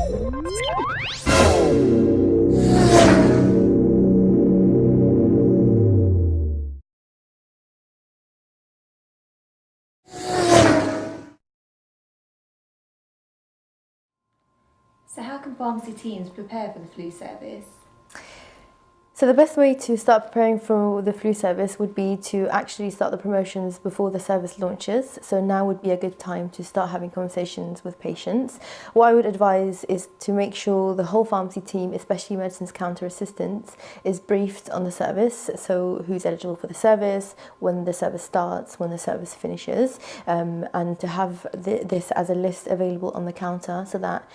So how can pharmacy teams prepare for the flu service? So the best way to start preparing for the flu service would be to actually start the promotions before the service launches. So now would be a good time to start having conversations with patients. What I would advise is to make sure the whole pharmacy team, especially medicines counter assistants, is briefed on the service. So who's eligible for the service, when the service starts, when the service finishes, and to have this as a list available on the counter so that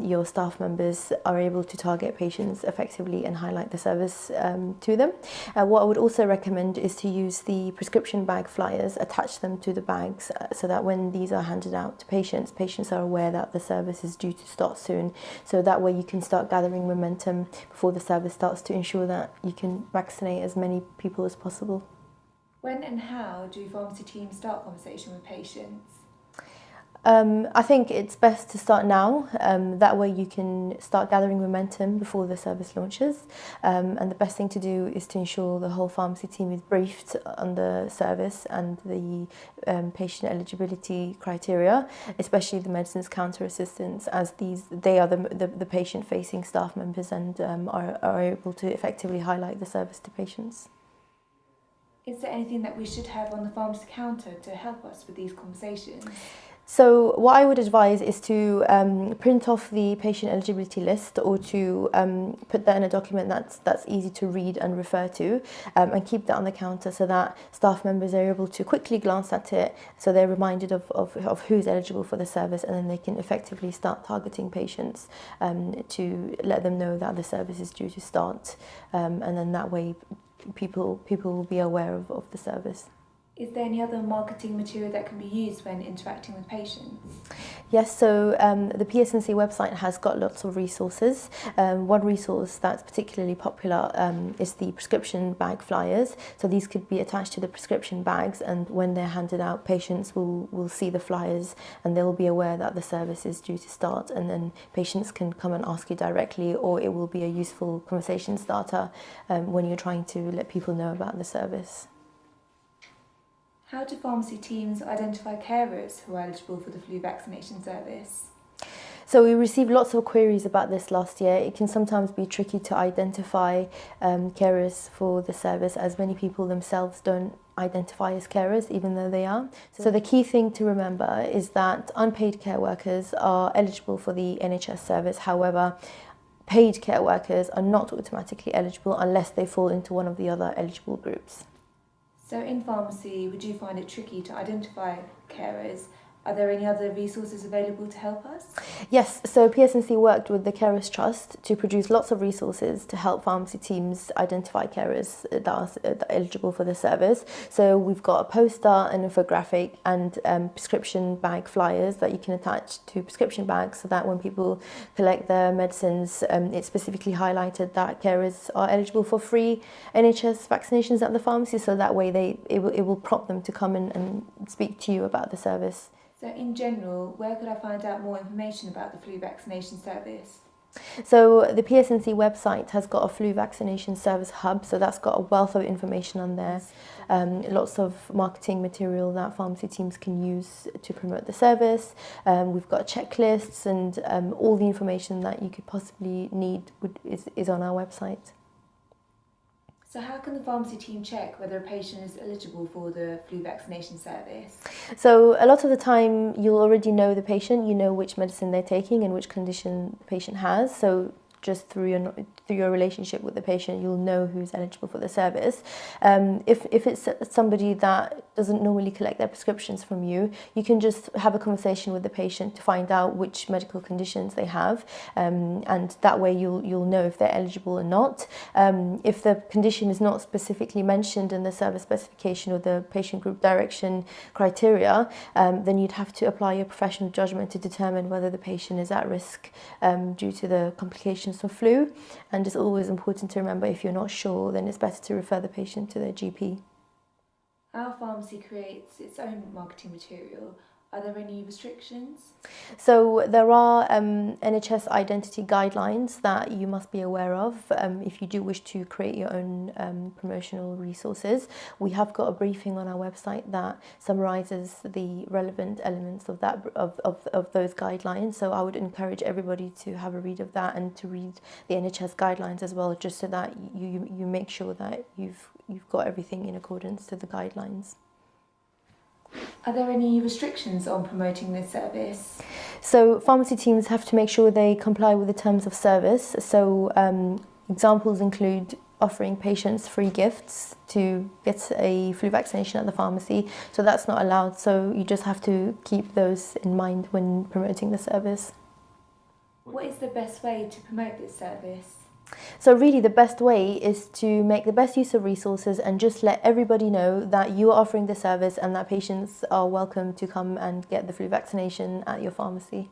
your staff members are able to target patients effectively and highlight the service to them. What I would also recommend is to use the prescription bag flyers, attach them to the bags so that when these are handed out to patients, patients are aware that the service is due to start soon. So that way you can start gathering momentum before the service starts to ensure that you can vaccinate as many people as possible. When and how do pharmacy teams start conversation with patients? I think it's best to start now. That way you can start gathering momentum before the service launches. And the best thing to do is to ensure the whole pharmacy team is briefed on the service and the patient eligibility criteria, especially the medicines counter assistants, as they are the patient-facing staff members and are able to effectively highlight the service to patients. Is there anything that we should have on the pharmacy counter to help us with these conversations? So what I would advise is to print off the patient eligibility list or to put that in a document that's easy to read and refer to, and keep that on the counter so that staff members are able to quickly glance at it so they're reminded of who's eligible for the service, and then they can effectively start targeting patients to let them know that the service is due to start, and then that way people will be aware of the service. Is there any other marketing material that can be used when interacting with patients? Yes, so the PSNC website has got lots of resources. One resource that's particularly popular is the prescription bag flyers. So these could be attached to the prescription bags, and when they're handed out, patients will see the flyers and they'll be aware that the service is due to start, and then patients can come and ask you directly, or it will be a useful conversation starter when you're trying to let people know about the service. How do pharmacy teams identify carers who are eligible for the flu vaccination service? So we received lots of queries about this last year. It can sometimes be tricky to identify carers for the service, as many people themselves don't identify as carers, even though they are. So the key thing to remember is that unpaid care workers are eligible for the NHS service. However, paid care workers are not automatically eligible unless they fall into one of the other eligible groups. So in pharmacy, would you find it tricky to identify carers? Are there any other resources available to help us? Yes, so PSNC worked with the Carers Trust to produce lots of resources to help pharmacy teams identify carers that are eligible for the service. So we've got a poster, an infographic, and prescription bag flyers that you can attach to prescription bags so that when people collect their medicines, it's specifically highlighted that carers are eligible for free NHS vaccinations at the pharmacy, so that way it will prompt them to come in and speak to you about the service. So in general, where could I find out more information about the flu vaccination service? So the PSNC website has got a flu vaccination service hub, so that's got a wealth of information on there. Lots of marketing material that pharmacy teams can use to promote the service. We've got checklists, and all the information that you could possibly need is on our website. So how can the pharmacy team check whether a patient is eligible for the flu vaccination service? So a lot of the time you'll already know the patient, you know which medicine they're taking and which condition the patient has. So just through your relationship with the patient, you'll know who's eligible for the service. If it's somebody that doesn't normally collect their prescriptions from you, you can just have a conversation with the patient to find out which medical conditions they have, and that way you'll know if they're eligible or not. If the condition is not specifically mentioned in the service specification or the patient group direction criteria, then you'd have to apply your professional judgment to determine whether the patient is at risk due to the complications of flu. And it's always important to remember, if you're not sure, then it's better to refer the patient to their GP. Our pharmacy creates its own marketing material. Are there any restrictions? So there are NHS identity guidelines that you must be aware of if you do wish to create your own promotional resources. We have got a briefing on our website that summarises the relevant elements of that of those guidelines. So I would encourage everybody to have a read of that and to read the NHS guidelines as well, just so that you make sure that you've got everything in accordance to the guidelines. Are there any restrictions on promoting this service? So pharmacy teams have to make sure they comply with the terms of service. So examples include offering patients free gifts to get a flu vaccination at the pharmacy. So that's not allowed. So you just have to keep those in mind when promoting the service. What is the best way to promote this service? So really the best way is to make the best use of resources and just let everybody know that you are offering the service and that patients are welcome to come and get the flu vaccination at your pharmacy.